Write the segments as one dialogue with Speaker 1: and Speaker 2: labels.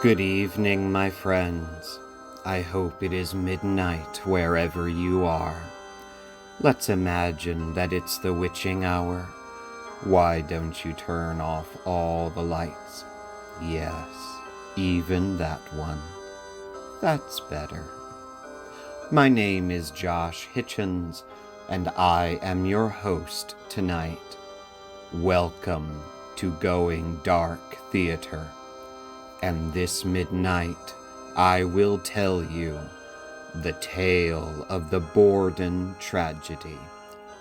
Speaker 1: Good evening, my friends. I hope it is midnight wherever you are. Let's imagine that it's the witching hour. Why don't you turn off all the lights? Yes, even that one. That's better. My name is Josh Hitchens, and I am your host tonight. Welcome to Going Dark Theater. And this midnight, I will tell you the tale of the Borden tragedy,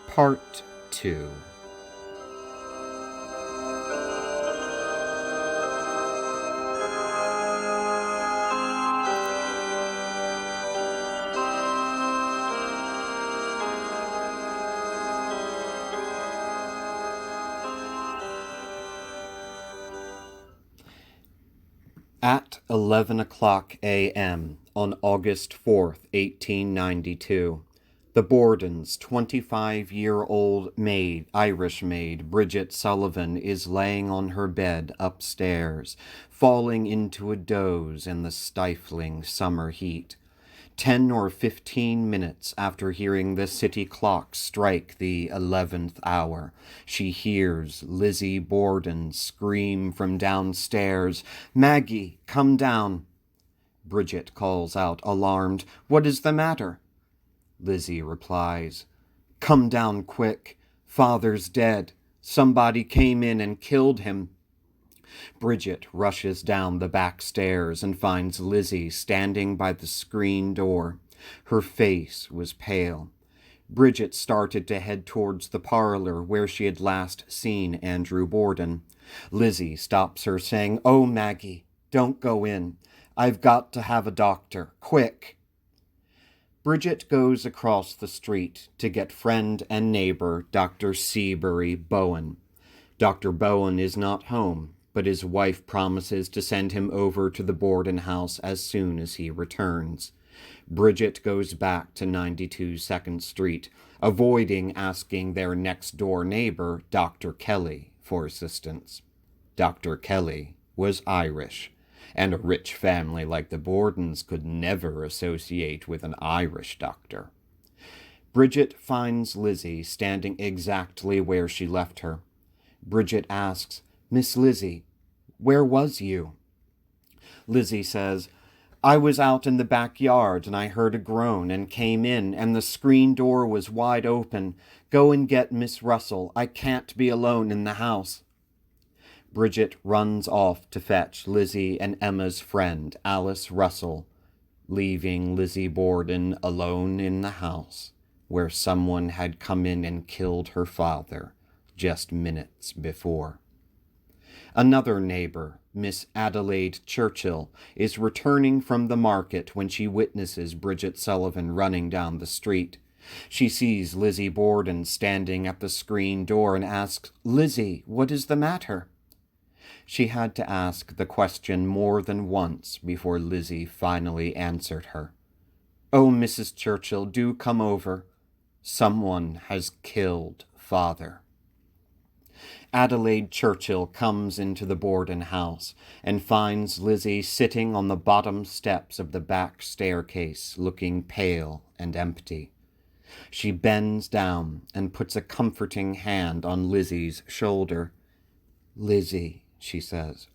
Speaker 1: Part 2. At 11 o'clock a.m. on August 4th, 1892, the Bordens' 25-year-old Irish maid, Bridget Sullivan, is laying on her bed upstairs, falling into a doze in the stifling summer heat. 10 or 15 minutes after hearing the city clock strike the 11th hour, she hears Lizzie Borden scream from downstairs, "Maggie, come down!" Bridget calls out, alarmed, "What is the matter?" Lizzie replies, "Come down quick. Father's dead. Somebody came in and killed him." Bridget rushes down the back stairs and finds Lizzie standing by the screen door. Her face was pale. Bridget started to head towards the parlor where she had last seen Andrew Borden. Lizzie stops her, saying, "Oh, Maggie, don't go in. I've got to have a doctor. Quick!" Bridget goes across the street to get friend and neighbor Dr. Seabury Bowen. Dr. Bowen is not home, but his wife promises to send him over to the Borden house as soon as he returns. Bridget goes back to 92 2nd Street, avoiding asking their next-door neighbor, Dr. Kelly, for assistance. Dr. Kelly was Irish, and a rich family like the Bordens could never associate with an Irish doctor. Bridget finds Lizzie standing exactly where she left her. Bridget asks, "Miss Lizzie, where was you?" Lizzie says, "I was out in the backyard and I heard a groan and came in and the screen door was wide open. Go and get Miss Russell. I can't be alone in the house." Bridget runs off to fetch Lizzie and Emma's friend, Alice Russell, leaving Lizzie Borden alone in the house where someone had come in and killed her father just minutes before. Another neighbor, Miss Adelaide Churchill, is returning from the market when she witnesses Bridget Sullivan running down the street. She sees Lizzie Borden standing at the screen door and asks, "Lizzie, what is the matter?" She had to ask the question more than once before Lizzie finally answered her. "Oh, Mrs. Churchill, do come over. Someone has killed Father." Adelaide Churchill comes into the Borden house and finds Lizzie sitting on the bottom steps of the back staircase, looking pale and empty. She bends down and puts a comforting hand on Lizzie's shoulder. "Lizzie," she says.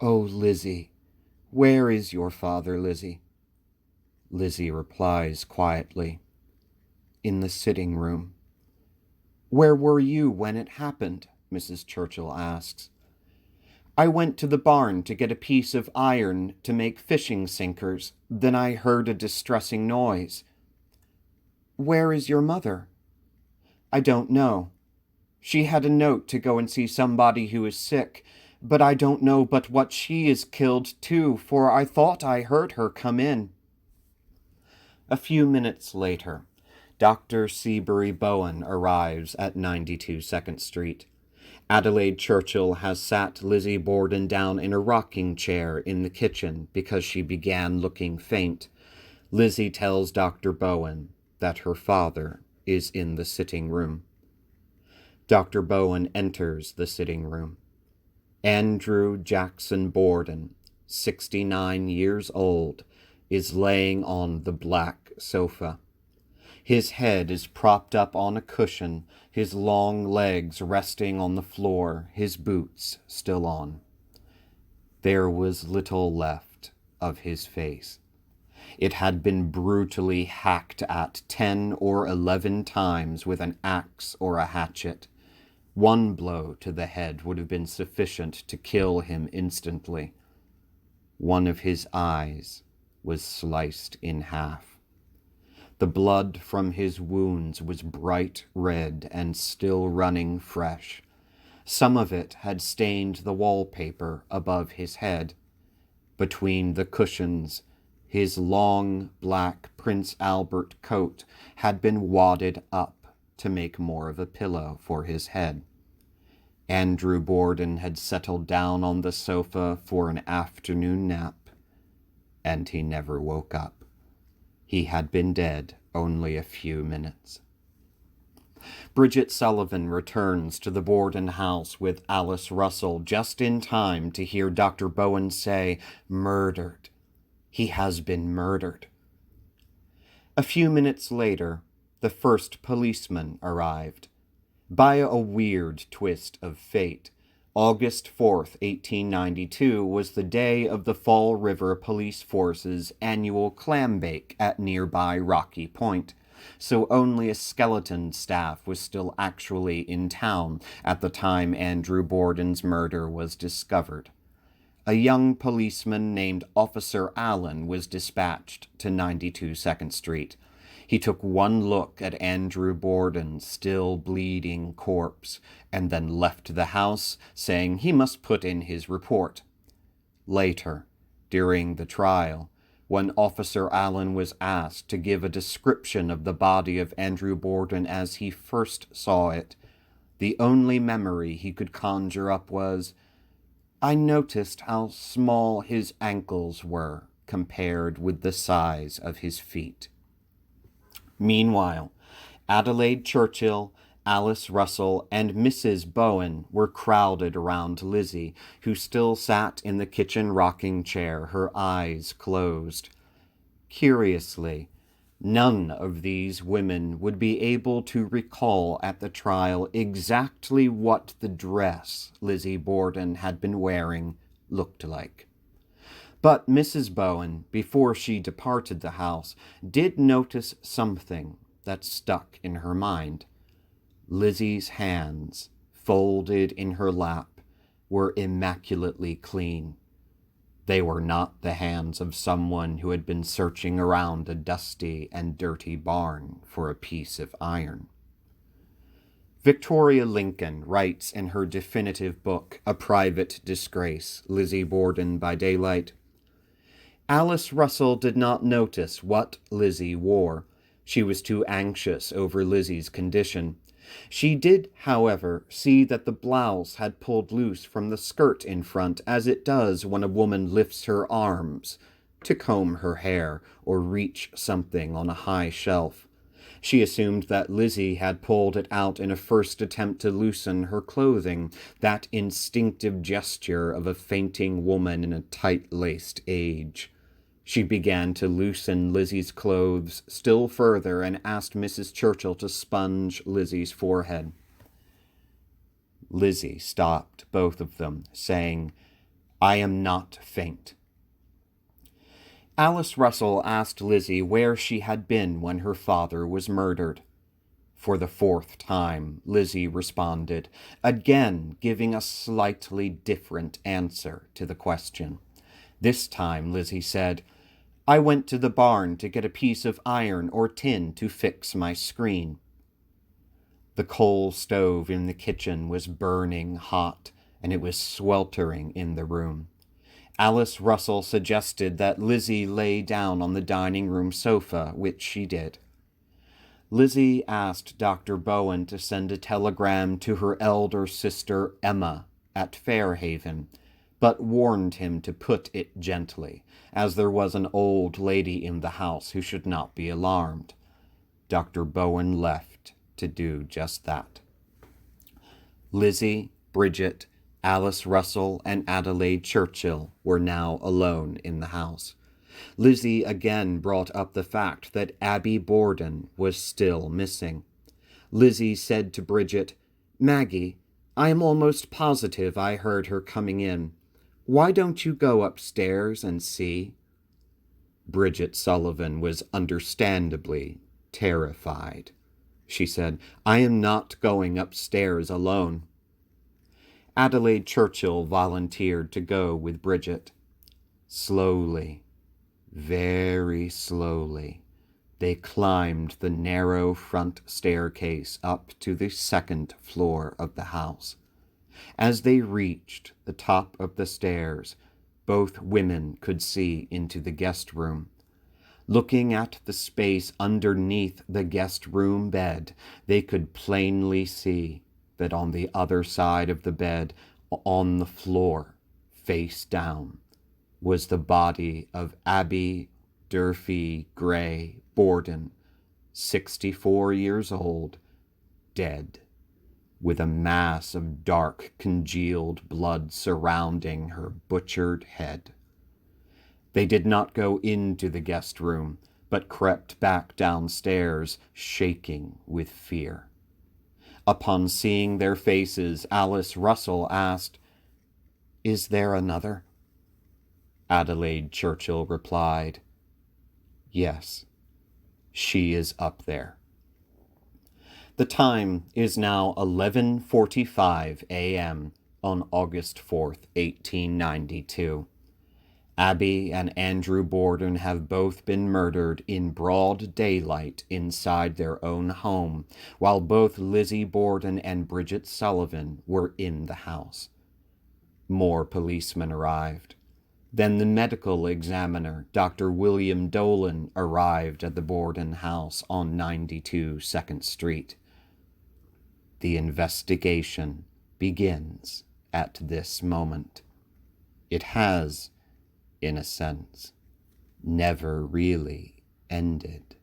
Speaker 1: "Oh, Lizzie, where is your father, Lizzie?" Lizzie replies quietly, "In the sitting room." "Where were you when it happened?" Mrs. Churchill asks. "I went to the barn to get a piece of iron to make fishing sinkers. Then I heard a distressing noise." "Where is your mother?" "I don't know. She had a note to go and see somebody who is sick, but I don't know but what she is killed too, for I thought I heard her come in." A few minutes later, Dr. Seabury Bowen arrives at 92 2nd Street. Adelaide Churchill has sat Lizzie Borden down in a rocking chair in the kitchen because she began looking faint. Lizzie tells Dr. Bowen that her father is in the sitting room. Dr. Bowen enters the sitting room. Andrew Jackson Borden, 69 years old, is laying on the black sofa. His head is propped up on a cushion, his long legs resting on the floor, his boots still on. There was little left of his face. It had been brutally hacked at 10 or 11 times with an axe or a hatchet. One blow to the head would have been sufficient to kill him instantly. One of his eyes was sliced in half. The blood from his wounds was bright red and still running fresh. Some of it had stained the wallpaper above his head. Between the cushions, his long black Prince Albert coat had been wadded up to make more of a pillow for his head. Andrew Borden had settled down on the sofa for an afternoon nap, and he never woke up. He had been dead only a few minutes. Bridget Sullivan returns to the Borden house with Alice Russell just in time to hear Dr. Bowen say, "Murdered. He has been murdered." A few minutes later, the first policeman arrived. By a weird twist of fate, August 4th, 1892 was the day of the Fall River Police Force's annual clam bake at nearby Rocky Point, so only a skeleton staff was still actually in town at the time Andrew Borden's murder was discovered. A young policeman named Officer Allen was dispatched to 92 2nd Street. He took one look at Andrew Borden's still bleeding corpse and then left the house, saying he must put in his report. Later, during the trial, when Officer Allen was asked to give a description of the body of Andrew Borden as he first saw it, the only memory he could conjure up was, "I noticed how small his ankles were compared with the size of his feet." Meanwhile, Adelaide Churchill, Alice Russell, and Mrs. Bowen were crowded around Lizzie, who still sat in the kitchen rocking chair, her eyes closed. Curiously, none of these women would be able to recall at the trial exactly what the dress Lizzie Borden had been wearing looked like. But Mrs. Bowen, before she departed the house, did notice something that stuck in her mind. Lizzie's hands, folded in her lap, were immaculately clean. They were not the hands of someone who had been searching around a dusty and dirty barn for a piece of iron. Victoria Lincoln writes in her definitive book, A Private Disgrace, Lizzie Borden by Daylight, "Alice Russell did not notice what Lizzie wore. She was too anxious over Lizzie's condition. She did, however, see that the blouse had pulled loose from the skirt in front, as it does when a woman lifts her arms to comb her hair or reach something on a high shelf. She assumed that Lizzie had pulled it out in a first attempt to loosen her clothing, that instinctive gesture of a fainting woman in a tight-laced age. She began to loosen Lizzie's clothes still further and asked Mrs. Churchill to sponge Lizzie's forehead. Lizzie stopped both of them, saying, 'I am not faint.' Alice Russell asked Lizzie where she had been when her father was murdered. For the 4th time, Lizzie responded, again giving a slightly different answer to the question. This time, Lizzie said, 'I went to the barn to get a piece of iron or tin to fix my screen.' The coal stove in the kitchen was burning hot, and it was sweltering in the room. Alice Russell suggested that Lizzie lay down on the dining room sofa, which she did. Lizzie asked Dr. Bowen to send a telegram to her elder sister Emma at Fairhaven, but warned him to put it gently, as there was an old lady in the house who should not be alarmed. Dr. Bowen left to do just that. Lizzie, Bridget, Alice Russell and Adelaide Churchill were now alone in the house. Lizzie again brought up the fact that Abby Borden was still missing. Lizzie said to Bridget, "Maggie, I am almost positive I heard her coming in. Why don't you go upstairs and see?" Bridget Sullivan was understandably terrified. She said, "I am not going upstairs alone." Adelaide Churchill volunteered to go with Bridget. Slowly, very slowly, they climbed the narrow front staircase up to the second floor of the house. As they reached the top of the stairs, both women could see into the guest room. Looking at the space underneath the guest room bed, they could plainly see that on the other side of the bed, on the floor, face down, was the body of Abby Durfee Gray Borden, 64 years old, dead, with a mass of dark congealed blood surrounding her butchered head. They did not go into the guest room, but crept back downstairs, shaking with fear. Upon seeing their faces, Alice Russell asked, "Is there another?" Adelaide Churchill replied, "Yes, she is up there." The time is now 11:45 a.m. on August 4th, 1892. Abby and Andrew Borden have both been murdered in broad daylight inside their own home, while both Lizzie Borden and Bridget Sullivan were in the house. More policemen arrived. Then the medical examiner, Dr. William Dolan, arrived at the Borden house on 92 2nd Street. The investigation begins at this moment. It has, in a sense, never really ended.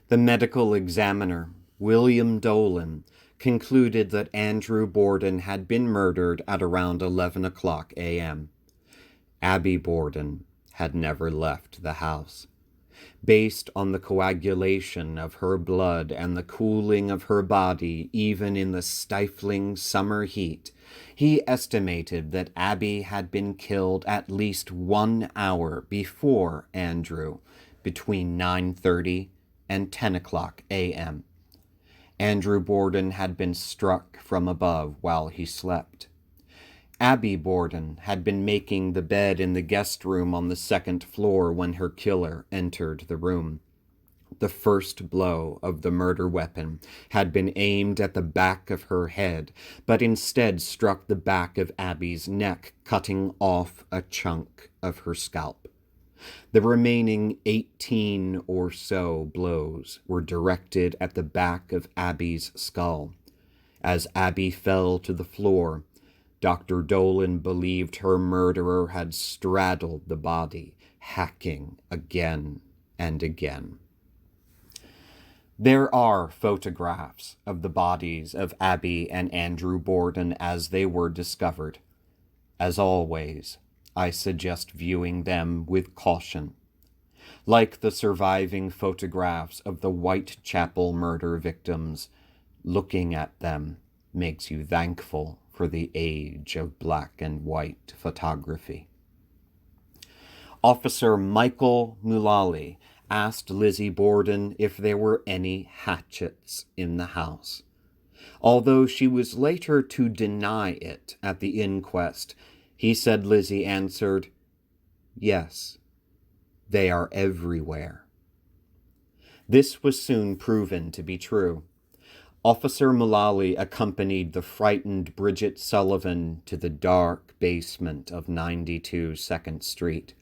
Speaker 1: The medical examiner, William Dolan, concluded that Andrew Borden had been murdered at around 11 o'clock a.m. Abby Borden had never left the house. Based on the coagulation of her blood and the cooling of her body even in the stifling summer heat, he estimated that Abby had been killed at least 1 hour before Andrew, between 9:30 and 10 o'clock a.m. Andrew Borden had been struck from above while he slept. Abby Borden had been making the bed in the guest room on the second floor when her killer entered the room. The first blow of the murder weapon had been aimed at the back of her head, but instead struck the back of Abby's neck, cutting off a chunk of her scalp. The remaining 18 or so blows were directed at the back of Abby's skull. As Abby fell to the floor, Dr. Dolan believed her murderer had straddled the body, hacking again and again. There are photographs of the bodies of Abby and Andrew Borden as they were discovered. As always, I suggest viewing them with caution. Like the surviving photographs of the Whitechapel murder victims, looking at them makes you thankful for the age of black and white photography. Officer Michael Mullally asked Lizzie Borden if there were any hatchets in the house. Although she was later to deny it at the inquest, he said Lizzie answered, "Yes, they are everywhere." This was soon proven to be true. Officer Mullally accompanied the frightened Bridget Sullivan to the dark basement of 92 2nd Street.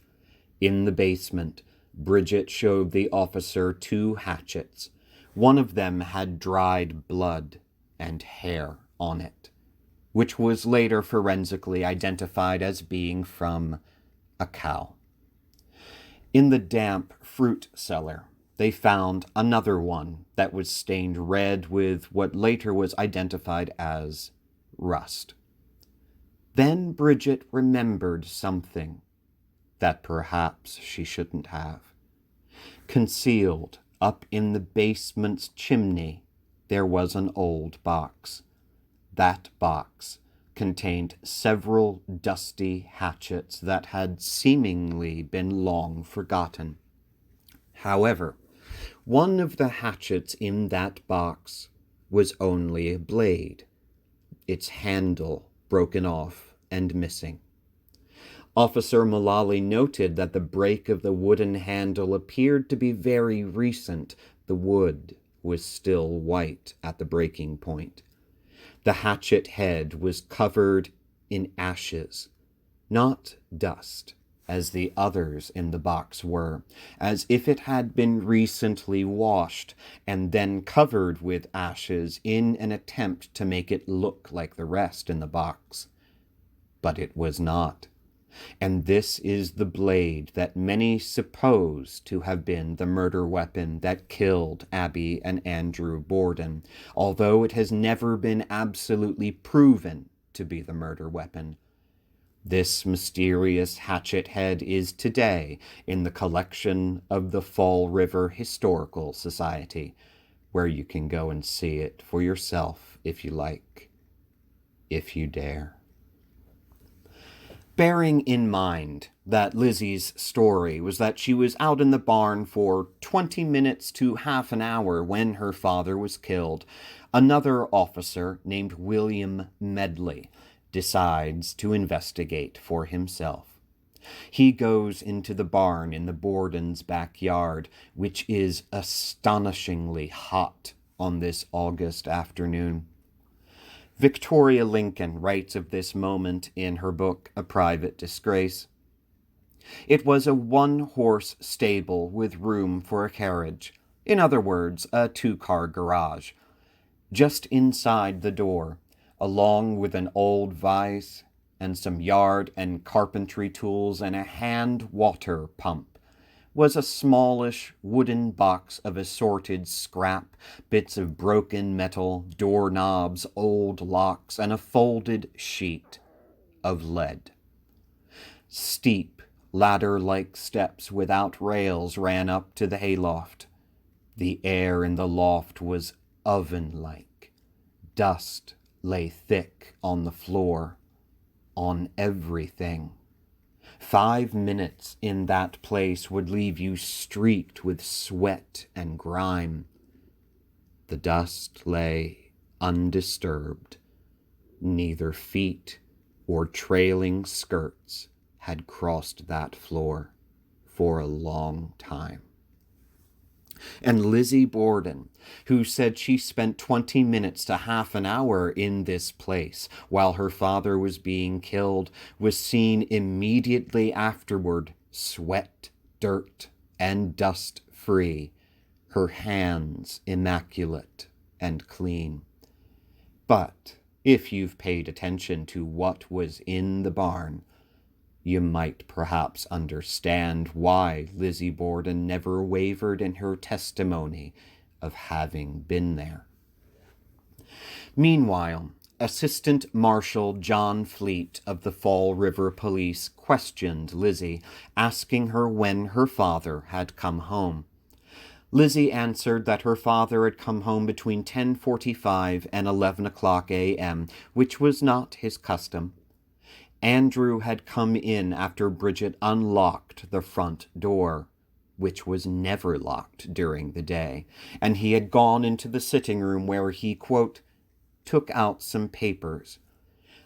Speaker 1: In the basement, Bridget showed the officer 2 hatchets. One of them had dried blood and hair on it, which was later forensically identified as being from a cow. In the damp fruit cellar, they found another one that was stained red with what later was identified as rust. Then Bridget remembered something that perhaps she shouldn't have. Concealed up in the basement's chimney, there was an old box. That box contained several dusty hatchets that had seemingly been long forgotten. However, one of the hatchets in that box was only a blade, its handle broken off and missing. Officer Mullally noted that the break of the wooden handle appeared to be very recent. The wood was still white at the breaking point. The hatchet head was covered in ashes, not dust, as the others in the box were, as if it had been recently washed and then covered with ashes in an attempt to make it look like the rest in the box. But it was not. And this is the blade that many suppose to have been the murder weapon that killed Abby and Andrew Borden, although it has never been absolutely proven to be the murder weapon. This mysterious hatchet head is today in the collection of the Fall River Historical Society, where you can go and see it for yourself if you like, if you dare. Bearing in mind that Lizzie's story was that she was out in the barn for 20 minutes to half an hour when her father was killed, another officer named William Medley decides to investigate for himself. He goes into the barn in the Bordens' backyard, which is astonishingly hot on this August afternoon. Victoria Lincoln writes of this moment in her book, A Private Disgrace. It was a one-horse stable with room for a carriage, in other words, a two-car garage. Just inside the door, along with an old vise and some yard and carpentry tools and a hand water pump, was a smallish wooden box of assorted scrap, bits of broken metal, doorknobs, old locks, and a folded sheet of lead. Steep, ladder-like steps without rails ran up to the hayloft. The air in the loft was oven-like. Dust lay thick on the floor, on everything. 5 minutes in that place would leave you streaked with sweat and grime. The dust lay undisturbed. Neither feet or trailing skirts had crossed that floor for a long time. And Lizzie Borden, who said she spent 20 minutes to half an hour in this place while her father was being killed, was seen immediately afterward, sweat, dirt, and dust-free, her hands immaculate and clean. But if you've paid attention to what was in the barn, you might perhaps understand why Lizzie Borden never wavered in her testimony of having been there. Meanwhile, Assistant Marshal John Fleet of the Fall River Police questioned Lizzie, asking her when her father had come home. Lizzie answered that her father had come home between 10:45 and 11 o'clock a.m., which was not his custom. Andrew had come in after Bridget unlocked the front door, which was never locked during the day, and he had gone into the sitting room where he, quote, took out some papers.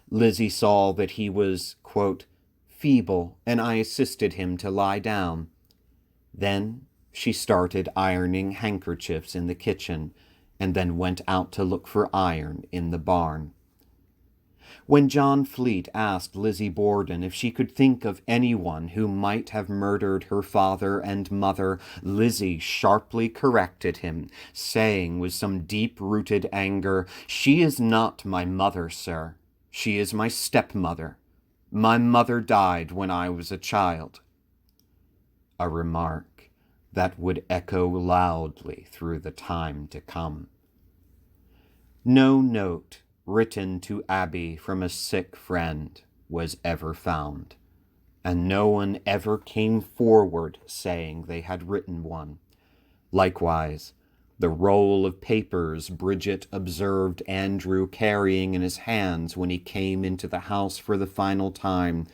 Speaker 1: Lizzie saw that he was, quote, feeble, and I assisted him to lie down. Then she started ironing handkerchiefs in the kitchen, and then went out to look for iron in the barn. When John Fleet asked Lizzie Borden if she could think of anyone who might have murdered her father and mother, Lizzie sharply corrected him, saying with some deep-rooted anger, "She is not my mother, sir. She is my stepmother. My mother died when I was a child." A remark that would echo loudly through the time to come. No note written to Abby from a sick friend was ever found, and no one ever came forward saying they had written one. Likewise, the roll of papers Bridget observed Andrew carrying in his hands when he came into the house for the final time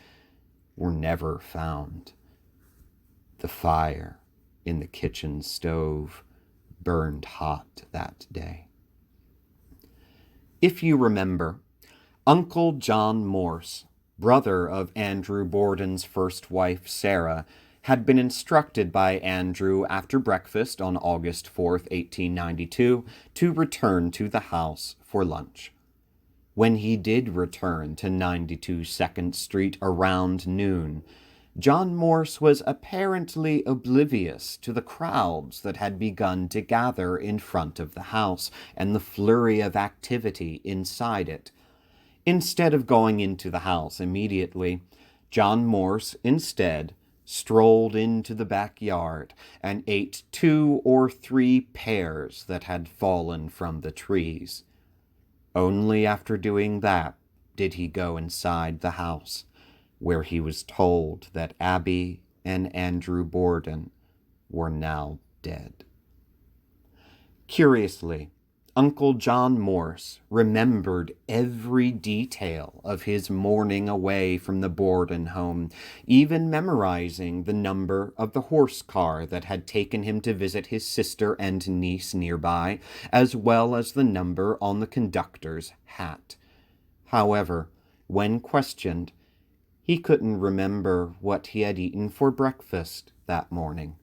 Speaker 1: were never found. The fire in the kitchen stove burned hot that day. If you remember, Uncle John Morse, brother of Andrew Borden's first wife, Sarah, had been instructed by Andrew after breakfast on August 4th, 1892, to return to the house for lunch. When he did return to 92 2nd Street around noon, John Morse was apparently oblivious to the crowds that had begun to gather in front of the house and the flurry of activity inside it. Instead of going into the house immediately, John Morse instead strolled into the backyard and ate 2 or 3 pears that had fallen from the trees. Only after doing that did he go inside the house, where he was told that Abby and Andrew Borden were now dead. Curiously, Uncle John Morse remembered every detail of his morning away from the Borden home, even memorizing the number of the horse car that had taken him to visit his sister and niece nearby, as well as the number on the conductor's hat. However, when questioned, he couldn't remember what he had eaten for breakfast that morning.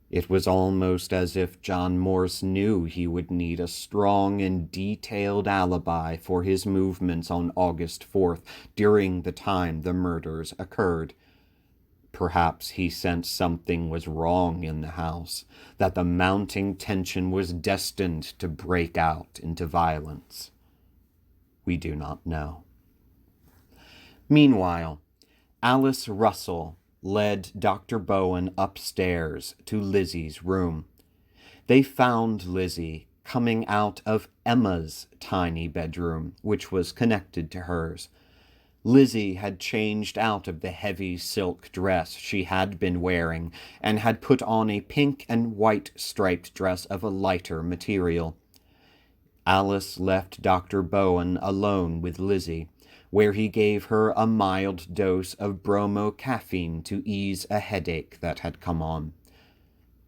Speaker 1: It was almost as if John Morse knew he would need a strong and detailed alibi for his movements on August 4th during the time the murders occurred. Perhaps he sensed something was wrong in the house, that the mounting tension was destined to break out into violence. We do not know. Meanwhile, Alice Russell led Dr. Bowen upstairs to Lizzie's room. They found Lizzie coming out of Emma's tiny bedroom, which was connected to hers. Lizzie had changed out of the heavy silk dress she had been wearing and had put on a pink and white striped dress of a lighter material. Alice left Dr. Bowen alone with Lizzie, where he gave her a mild dose of bromocaffeine to ease a headache that had come on.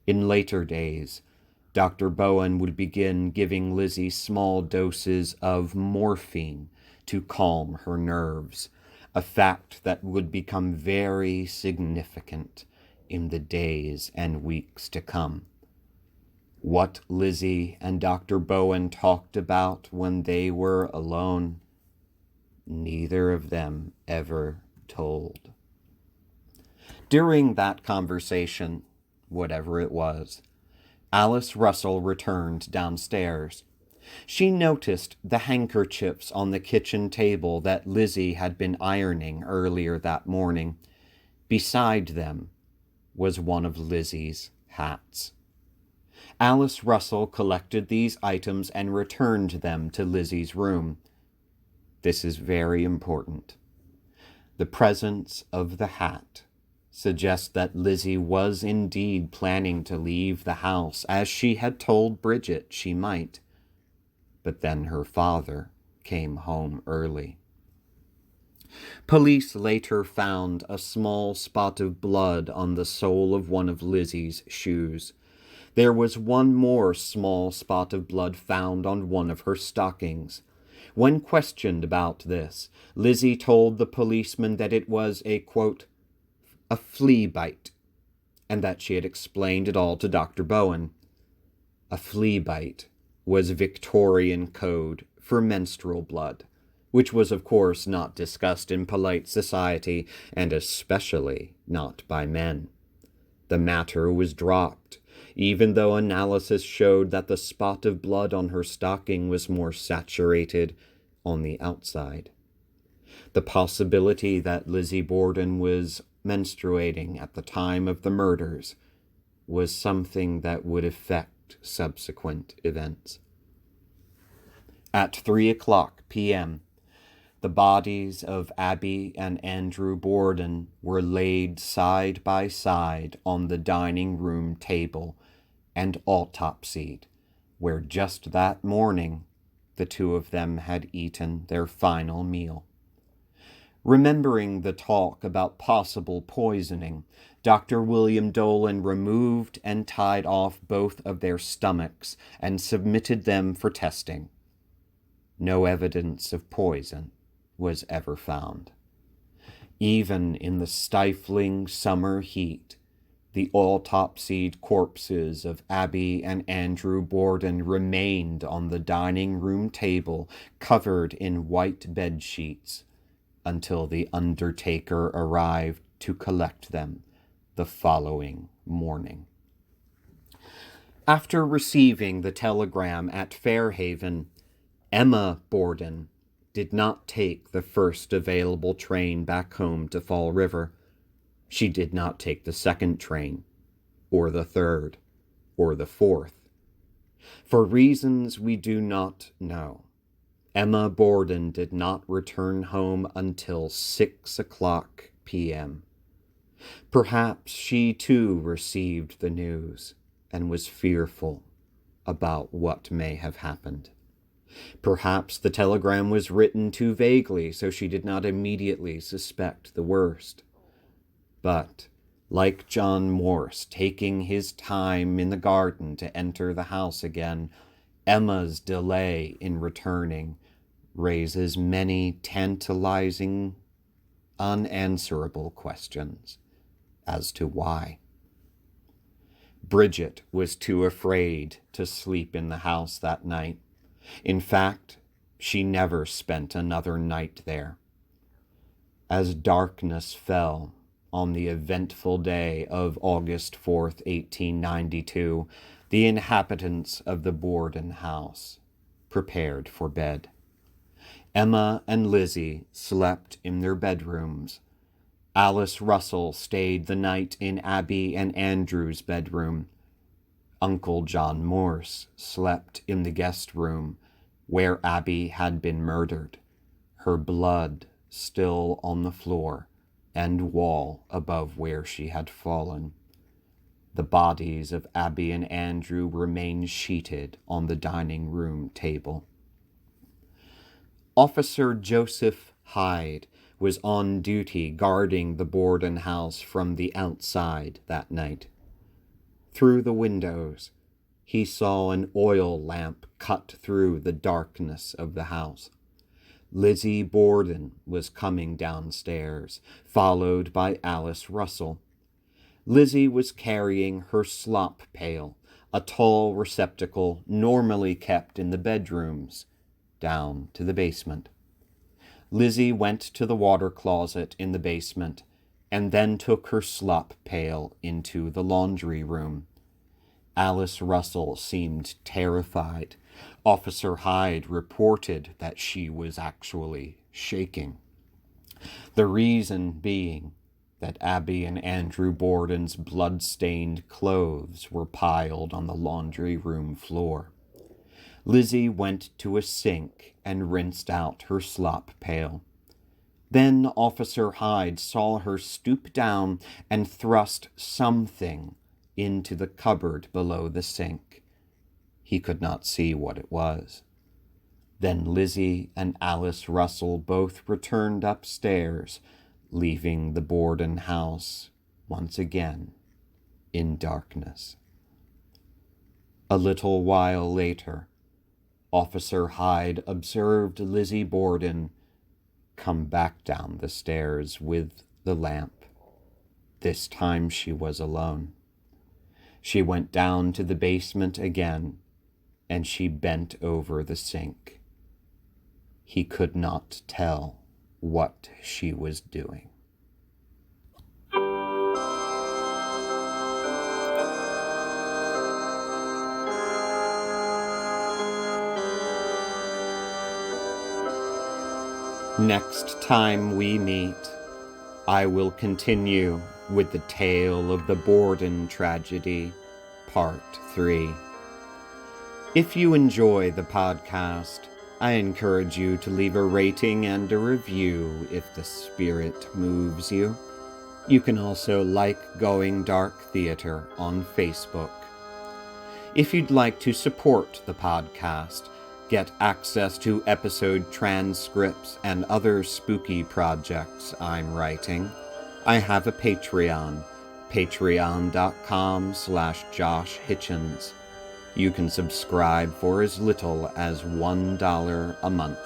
Speaker 1: In later days, Dr. Bowen would begin giving Lizzie small doses of morphine to calm her nerves, a fact that would become very significant in the days and weeks to come. What Lizzie and Dr. Bowen talked about when they were alone, neither of them ever told. During that conversation, whatever it was, Alice Russell returned downstairs. She noticed the handkerchiefs on the kitchen table that Lizzie had been ironing earlier that morning. Beside them was one of Lizzie's hats. Alice Russell collected these items and returned them to Lizzie's room. This is very important. The presence of the hat suggests that Lizzie was indeed planning to leave the house, as she had told Bridget she might. But then her father came home early. Police later found a small spot of blood on the sole of one of Lizzie's shoes. There was one more small spot of blood found on one of her stockings. When questioned about this, Lizzie told the policeman that it was a, quote, a flea bite, and that she had explained it all to Dr. Bowen. A flea bite was Victorian code for menstrual blood, which was of course not discussed in polite society, and especially not by men. The matter was dropped, even though analysis showed that the spot of blood on her stocking was more saturated on the outside. The possibility that Lizzie Borden was menstruating at the time of the murders was something that would affect subsequent events. At 3:00 p.m., the bodies of Abby and Andrew Borden were laid side by side on the dining room table and autopsied, where just that morning the two of them had eaten their final meal. Remembering the talk about possible poisoning, Dr. William Dolan removed and tied off both of their stomachs and submitted them for testing. No evidence of poison was ever found. Even in the stifling summer heat, the autopsied corpses of Abby and Andrew Borden remained on the dining room table, covered in white bed sheets, until the undertaker arrived to collect them the following morning. After receiving the telegram at Fairhaven, Emma Borden did not take the first available train back home to Fall River. She did not take the second train, or the third, or the fourth. For reasons we do not know, Emma Borden did not return home until 6:00 p.m. Perhaps she too received the news and was fearful about what may have happened. Perhaps the telegram was written too vaguely, so she did not immediately suspect the worst. But, like John Morse taking his time in the garden to enter the house again, Emma's delay in returning raises many tantalizing, unanswerable questions as to why. Bridget was too afraid to sleep in the house that night. In fact, she never spent another night there. As darkness fell on the eventful day of August 4th, 1892, the inhabitants of the Borden house prepared for bed. Emma and Lizzie slept in their bedrooms. Alice Russell stayed the night in Abby and Andrew's bedroom. Uncle John Morse slept in the guest room where Abby had been murdered, her blood still on the floor and wall above where she had fallen. The bodies of Abby and Andrew remained sheeted on the dining room table. Officer Joseph Hyde was on duty guarding the Borden house from the outside that night. Through the windows, he saw an oil lamp cut through the darkness of the house. Lizzie Borden was coming downstairs, followed by Alice Russell. Lizzie was carrying her slop pail, a tall receptacle normally kept in the bedrooms, down to the basement. Lizzie went to the water closet in the basement and then took her slop pail into the laundry room. Alice Russell seemed terrified. Officer Hyde reported that she was actually shaking. The reason being that Abby and Andrew Borden's blood-stained clothes were piled on the laundry room floor. Lizzie went to a sink and rinsed out her slop pail. Then Officer Hyde saw her stoop down and thrust something into the cupboard below the sink. He could not see what it was. Then Lizzie and Alice Russell both returned upstairs, leaving the Borden house once again in darkness. A little while later, Officer Hyde observed Lizzie Borden come back down the stairs with the lamp. This time she was alone. She went down to the basement again, and she bent over the sink. He could not tell what she was doing. Next time we meet, I will continue with the tale of the Borden tragedy, Part 3. If you enjoy the podcast, I encourage you to leave a rating and a review if the spirit moves you. You can also like Going Dark Theater on Facebook. If you'd like to support the podcast, get access to episode transcripts and other spooky projects I'm writing, I have a Patreon, patreon.com/Josh Hitchens. You can subscribe for as little as $1 a month.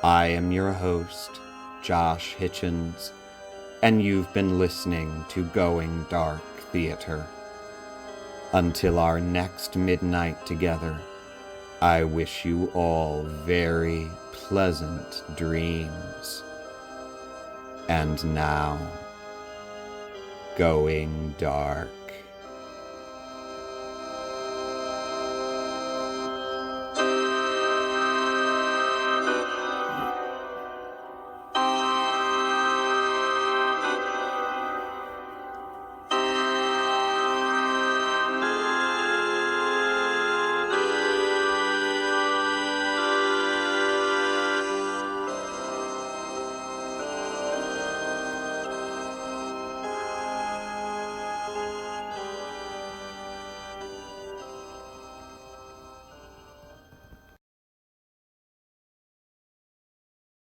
Speaker 1: I am your host, Josh Hitchens, and you've been listening to Going Dark Theater. Until our next midnight together, I wish you all very pleasant dreams. And now, Going Dark.